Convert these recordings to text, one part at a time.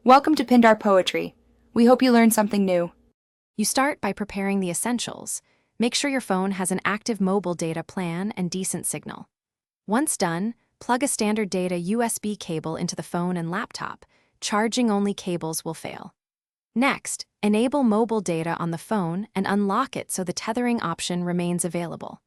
Welcome to Pindar Poetry. We hope you learned something new. You start by preparing the essentials. Make sure your phone has an active mobile data plan and decent signal. Once done, plug a standard data USB cable into the phone and laptop. Charging-only cables will fail. Next, enable mobile data on the phone and unlock it so the tethering option remains available.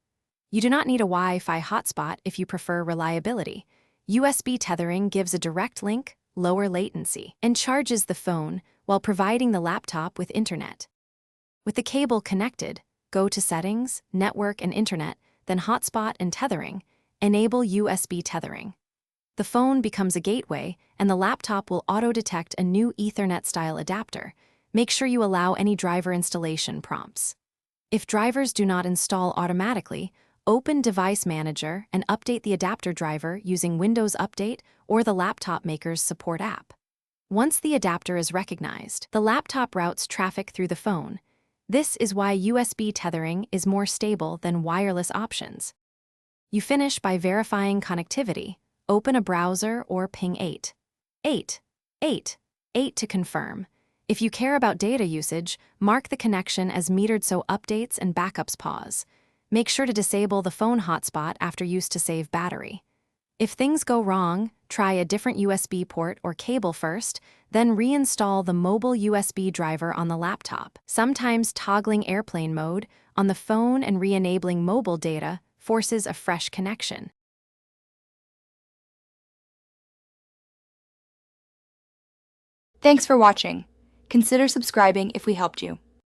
You do not need a Wi-Fi hotspot if you prefer reliability. USB tethering gives a direct link, lower latency, and charges the phone while providing the laptop with internet. With the cable connected, go to Settings, Network and Internet, then Hotspot and Tethering. Enable USB tethering. The phone becomes a gateway, and the laptop will auto-detect a new Ethernet-style adapter. Make sure you allow any driver installation prompts. If drivers do not install automatically, open Device Manager and update the adapter driver using Windows Update or the laptop maker's support app. Once the adapter is recognized, the laptop routes traffic through the phone. This is why USB tethering is more stable than wireless options. You finish by verifying connectivity. Open a browser or ping 8 to confirm. If you care about data usage, mark the connection as metered so updates and backups pause. Make sure to disable the phone hotspot after use to save battery. If things go wrong, try a different USB port or cable first, then reinstall the mobile USB driver on the laptop. Sometimes toggling airplane mode on the phone and re-enabling mobile data forces a fresh connection. Thanks for watching. Consider subscribing if we helped you.